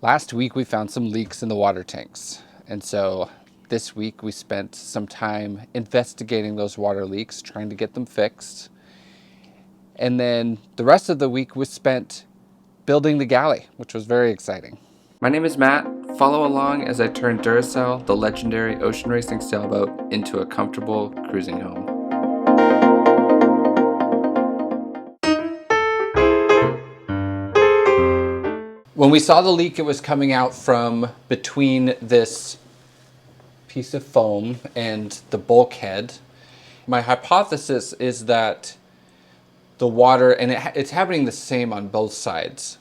Last week we found some leaks in the water tanks, and so this week we spent some time investigating those water leaks, trying to get them fixed. And then the rest of the week was spent building the galley, which was very exciting. My name is Matt. Follow along as I turn Duracell, the legendary ocean racing sailboat, into a comfortable cruising home. When we saw the leak, it was coming out from between this piece of foam and the bulkhead. My hypothesis is that the water, and it's happening the same on both sides.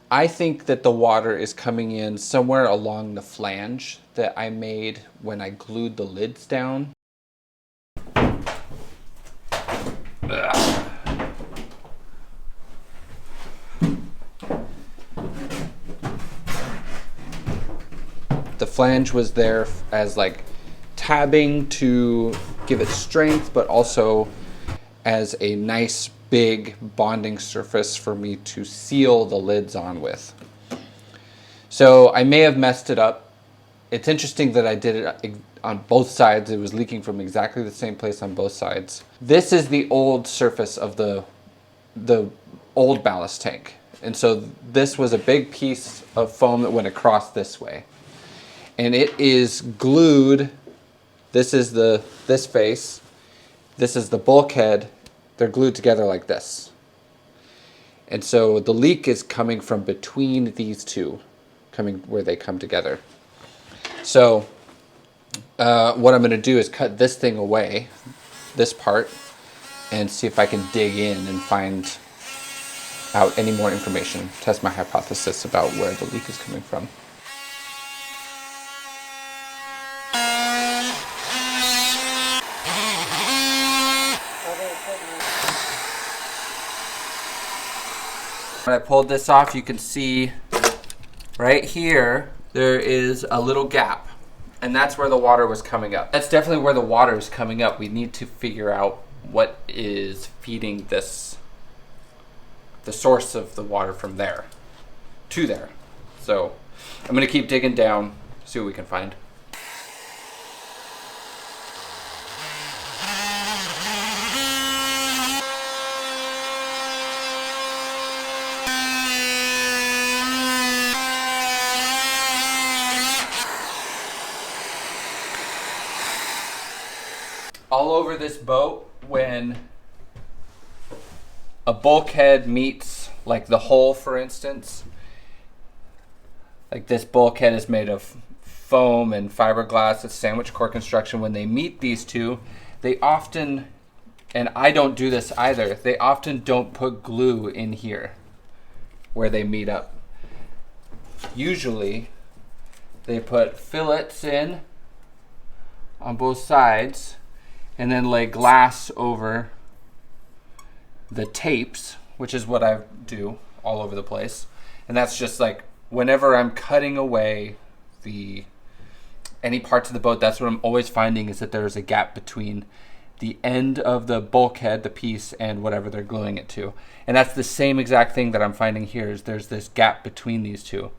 I think that the water is coming in somewhere along the flange that I made when I glued the lids down. Ugh. The flange was there as like tabbing to give it strength, but also as a nice big bonding surface for me to seal the lids on with. So I may have messed it up. It's interesting that I did it on both sides. It was leaking from exactly the same place on both sides. This is the old surface of the old ballast tank. And so this was a big piece of foam that went across this way. And it is glued. This is this face. This is the bulkhead. They're glued together like this. And so the leak is coming from between these two, coming where they come together. So what I'm going to do is cut this thing away, this part, and see if I can dig in and find out any more information, test my hypothesis about where the leak is coming from. When I pulled this off, you can see right here, there is a little gap, and that's where the water was coming up. That's definitely where the water is coming up. We need to figure out what is feeding this, the source of the water from there to there. So I'm gonna keep digging down, see what we can find. All over this boat, when a bulkhead meets, like the hull for instance, like this bulkhead is made of foam and fiberglass, it's sandwich core construction. When they meet these two, they often, and I don't do this either, they often don't put glue in here where they meet up. Usually they put fillets in on both sides and then lay glass over the tapes, which is what I do all over the place. And that's just like whenever I'm cutting away any parts of the boat, that's what I'm always finding, is that there's a gap between the end of the bulkhead, the piece, and whatever they're gluing it to. And that's the same exact thing that I'm finding here, is there's this gap between these two.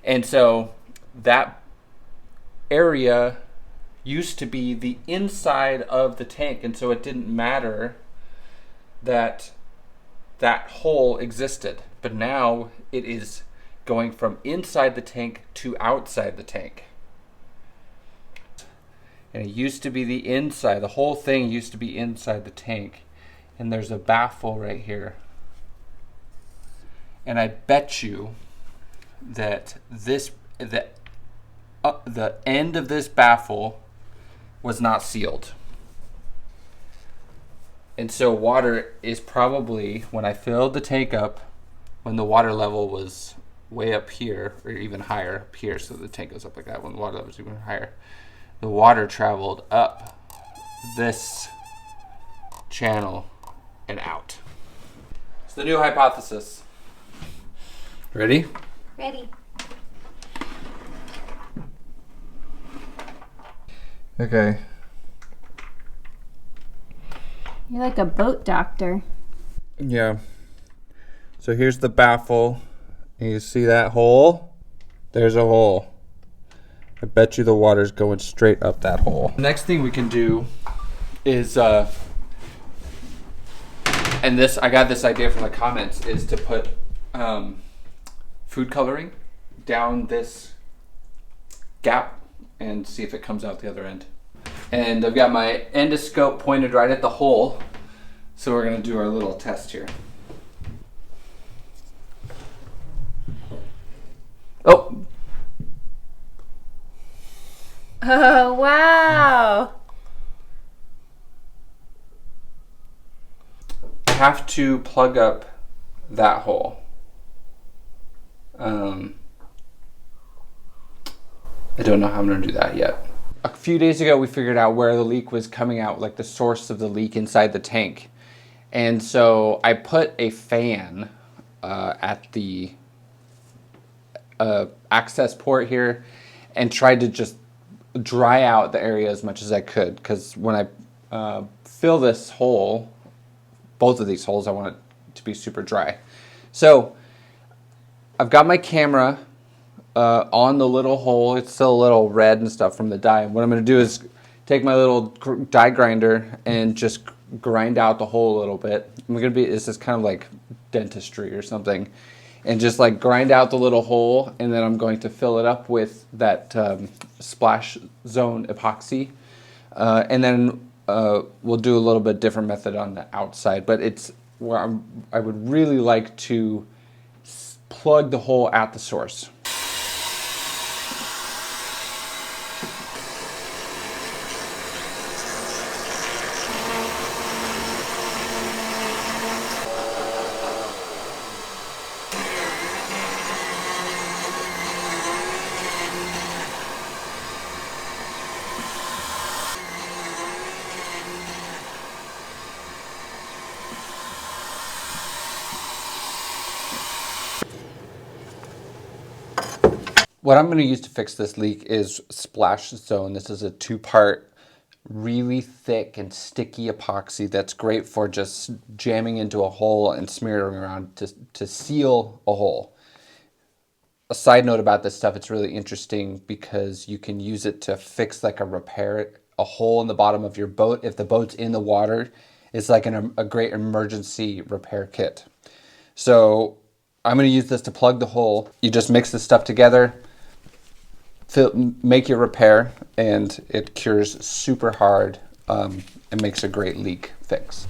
And so that area used to be the inside of the tank, and so it didn't matter that that hole existed. But now it is going from inside the tank to outside the tank. And it used to be the inside, the whole thing used to be inside the tank. And there's a baffle right here. And I bet you that the end of this baffle was not sealed. And so water is probably, when I filled the tank up, when the water level was way up here, or even higher up here, so the tank goes up like that, when the water level was even higher, the water traveled up this channel and out. It's the new hypothesis. Ready? Ready. Okay. You're like a boat doctor. Yeah. So here's the baffle. And you see that hole? There's a hole. I bet you the water's going straight up that hole. The next thing we can do is, and this, I got this idea from the comments, is to put food coloring down this gap and see if it comes out the other end. And I've got my endoscope pointed right at the hole, so we're gonna do our little test here. Oh! Oh, wow. I have to plug up that hole. I don't know how I'm gonna do that yet. A few days ago, we figured out where the leak was coming out, like the source of the leak inside the tank. And so I put a fan at the access port here and tried to just dry out the area as much as I could, because when I fill this hole, both of these holes, I want it to be super dry. So I've got my camera on the little hole. It's still a little red and stuff from the dye. And what I'm going to do is take my little dye grinder and just grind out the hole a little bit. This is kind of like dentistry or something. And just like grind out the little hole, and then I'm going to fill it up with that splash zone epoxy. And then we'll do a little bit different method on the outside, but it's where I would really like to plug the hole at the source. What I'm going to use to fix this leak is Splash Zone. This is a 2-part, really thick and sticky epoxy that's great for just jamming into a hole and smearing around to seal a hole. A side note about this stuff, it's really interesting because you can use it to fix like a hole in the bottom of your boat. If the boat's in the water, it's like a great emergency repair kit. So I'm going to use this to plug the hole. You just mix this stuff together, make your repair, and it cures super hard and makes a great leak fix.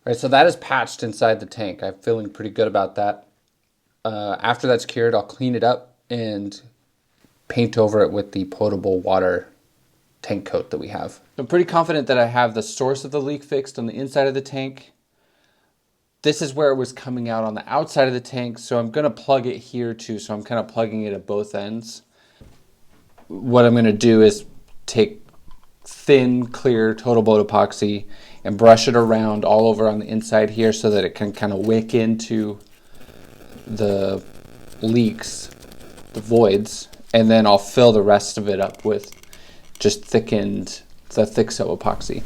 All right, so that is patched inside the tank. I'm feeling pretty good about that. After that's cured, I'll clean it up and paint over it with the potable water tank coat that we have. I'm pretty confident that I have the source of the leak fixed on the inside of the tank. This is where it was coming out on the outside of the tank, so I'm gonna plug it here too, so I'm kind of plugging it at both ends. What I'm gonna do is take thin, clear Total Boat epoxy and brush it around all over on the inside here so that it can kind of wick into the leaks, the voids, and then I'll fill the rest of it up with just the thick soap epoxy.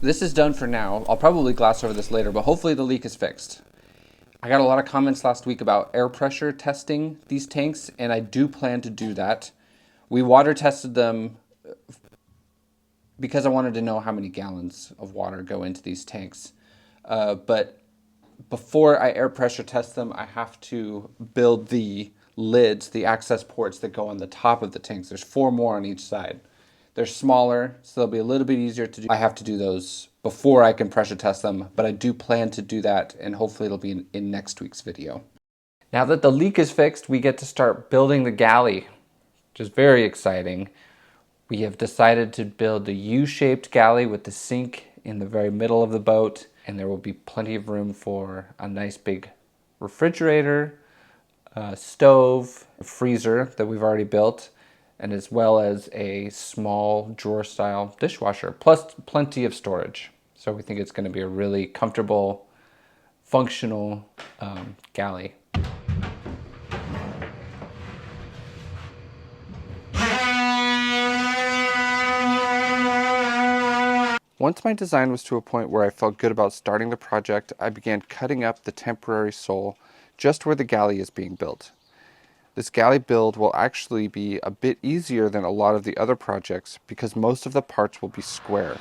This is done for now. I'll probably gloss over this later, but hopefully the leak is fixed. I got a lot of comments last week about air pressure testing these tanks, and I do plan to do that. We water tested them because I wanted to know how many gallons of water go into these tanks. But before I air pressure test them, I have to build the lids, the access ports that go on the top of the tanks. There's 4 more on each side. They're smaller, so they'll be a little bit easier to do. I have to do those before I can pressure test them, but I do plan to do that, and hopefully it'll be in next week's video. Now that the leak is fixed, we get to start building the galley, which is very exciting. We have decided to build a U-shaped galley with the sink in the very middle of the boat, and there will be plenty of room for a nice big refrigerator, a stove, a freezer that we've already built, and as well as a small drawer-style dishwasher, plus plenty of storage. So we think it's going to be a really comfortable, functional galley. Once my design was to a point where I felt good about starting the project, I began cutting up the temporary sole just where the galley is being built. This galley build will actually be a bit easier than a lot of the other projects because most of the parts will be square.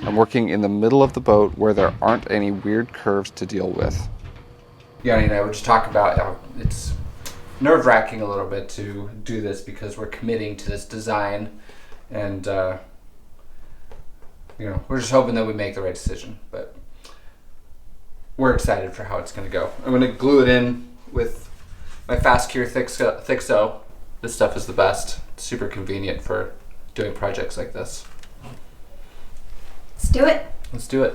I'm working in the middle of the boat where there aren't any weird curves to deal with. Yanni and I were just talking about how it's nerve-wracking a little bit to do this because we're committing to this design, and we're just hoping that we make the right decision, but we're excited for how it's going to go. I'm going to glue it in with my fast cure thick sew. This stuff is the best. It's super convenient for doing projects like this. Let's do it. Let's do it.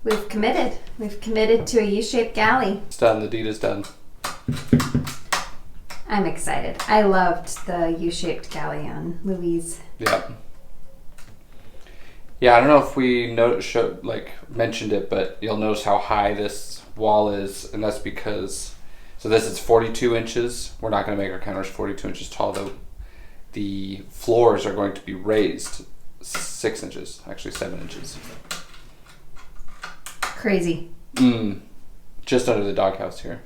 We've committed. We've committed to a U-shaped galley. It's done. The deed is done. I'm excited. I loved the U-shaped galley on Louise. Yeah. Yeah, I don't know if we mentioned it, but you'll notice how high this wall is, and that's because, so this is 42 inches. We're not going to make our counters 42 inches tall, though. The floors are going to be raised 6 inches, actually 7 inches. Crazy. Just under the doghouse here.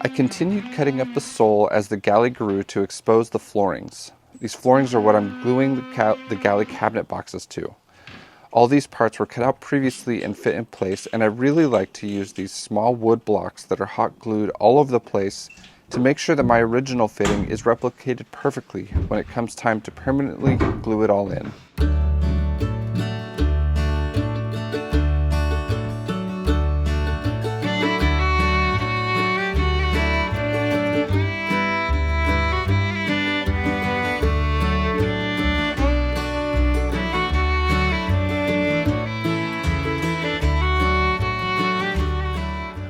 I continued cutting up the sole as the galley grew to expose the floorings. These floorings are what I'm gluing the galley cabinet boxes to. All these parts were cut out previously and fit in place, and I really like to use these small wood blocks that are hot glued all over the place to make sure that my original fitting is replicated perfectly when it comes time to permanently glue it all in.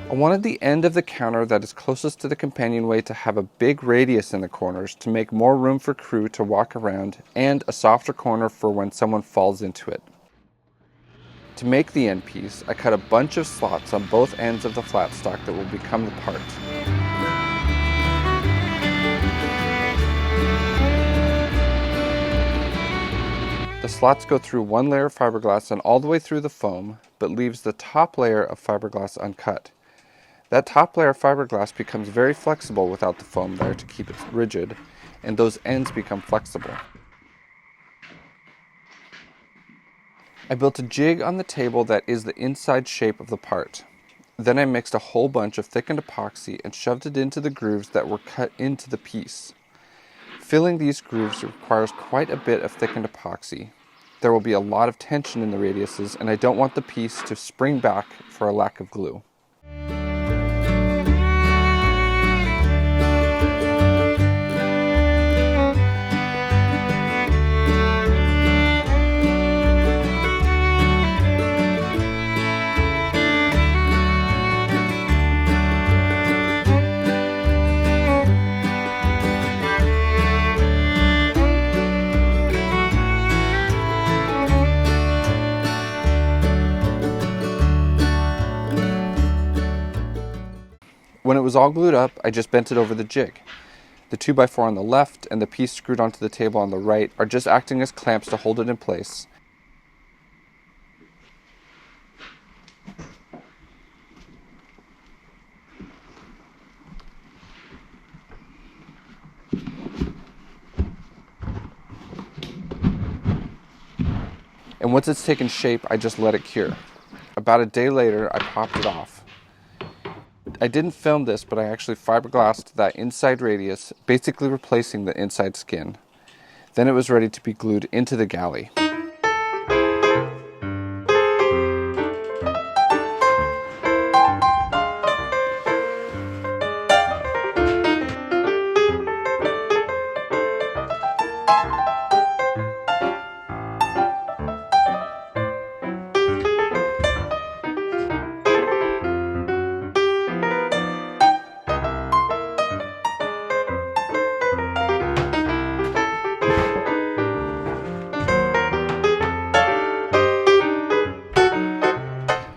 I wanted the end of the counter that is closest to the companionway to have a big radius in the corners to make more room for crew to walk around and a softer corner for when someone falls into it. To make the end piece, I cut a bunch of slots on both ends of the flat stock that will become the part. The slots go through one layer of fiberglass and all the way through the foam, but leaves the top layer of fiberglass uncut. That top layer of fiberglass becomes very flexible without the foam there to keep it rigid, and those ends become flexible. I built a jig on the table that is the inside shape of the part. Then I mixed a whole bunch of thickened epoxy and shoved it into the grooves that were cut into the piece. Filling these grooves requires quite a bit of thickened epoxy. There will be a lot of tension in the radiuses, and I don't want the piece to spring back for a lack of glue. When it was all glued up, I just bent it over the jig. The 2x4 on the left and the piece screwed onto the table on the right are just acting as clamps to hold it in place. And once it's taken shape, I just let it cure. About a day later, I popped it off. I didn't film this, but I actually fiberglassed that inside radius, basically replacing the inside skin. Then it was ready to be glued into the galley.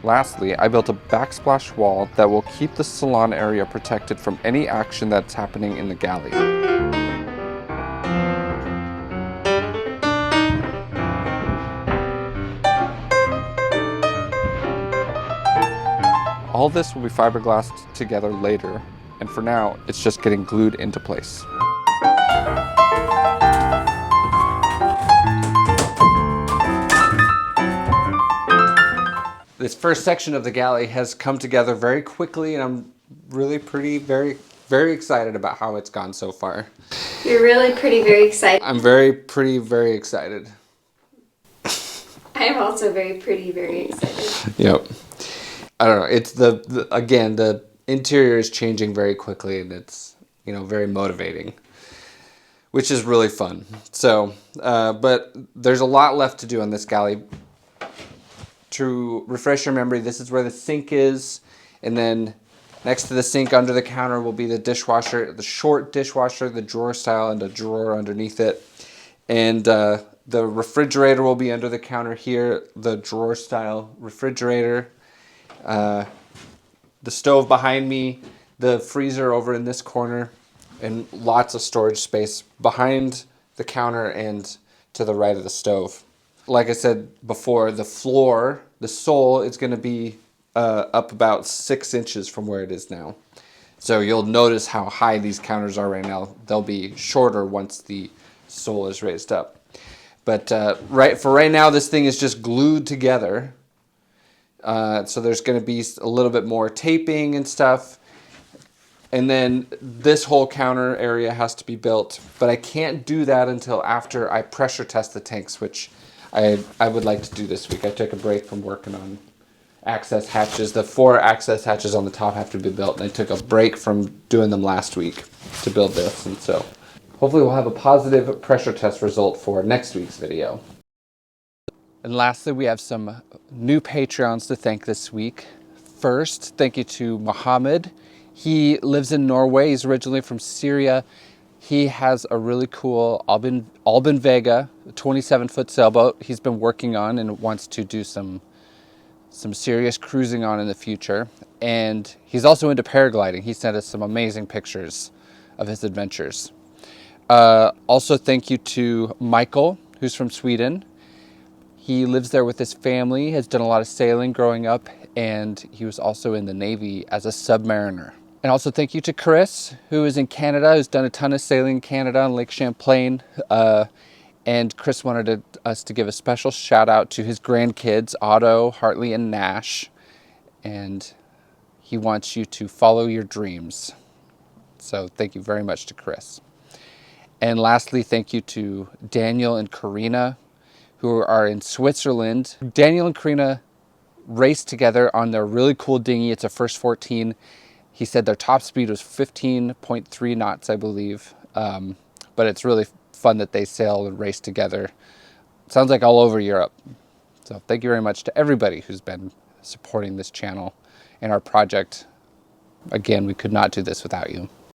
Lastly, I built a backsplash wall that will keep the salon area protected from any action that's happening in the galley. All this will be fiberglassed together later, and for now, it's just getting glued into place. This first section of the galley has come together very quickly, and I'm really very excited about how it's gone so far. You're really very excited. I'm very excited. I'm also very excited. Yep. I don't know. It's again, the interior is changing very quickly, and it's, very motivating, which is really fun. So, but there's a lot left to do on this galley. To refresh your memory, this is where the sink is, and then next to the sink under the counter will be the dishwasher, the short dishwasher, the drawer style, and a drawer underneath it. And the refrigerator will be under the counter here, the drawer style refrigerator. The stove behind me, the freezer over in this corner, and lots of storage space behind the counter and to the right of the stove. Like I said before, the floor, the sole, is going to be up about 6 inches from where it is now. So you'll notice how high these counters are right now. They'll be shorter once the sole is raised up. But for right now, this thing is just glued together. So there's going to be a little bit more taping and stuff. And then this whole counter area has to be built. But I can't do that until after I pressure test the tanks, which I would like to do this week. I took a break from working on access hatches. The 4 access hatches on the top have to be built, and I took a break from doing them last week to build this. And so hopefully we'll have a positive pressure test result for next week's video. And lastly, we have some new Patreons to thank this week. First, thank you to Mohammed. He lives in Norway. He's originally from Syria. He has a really cool Albin Vega, a 27-foot sailboat he's been working on and wants to do some serious cruising on in the future. And he's also into paragliding. He sent us some amazing pictures of his adventures. Also, thank you to Michael, who's from Sweden. He lives there with his family, has done a lot of sailing growing up, and he was also in the Navy as a submariner. And also thank you to Chris, who is in Canada, who's done a ton of sailing in Canada on Lake Champlain. And Chris wanted us to give a special shout out to his grandkids, Otto, Hartley, and Nash. And he wants you to follow your dreams. So thank you very much to Chris. And lastly, thank you to Daniel and Karina, who are in Switzerland. Daniel and Karina raced together on their really cool dinghy. It's a First 14. He said their top speed was 15.3 knots, I believe. But it's really fun that they sail and race together. Sounds like all over Europe. So thank you very much to everybody who's been supporting this channel and our project. Again, we could not do this without you.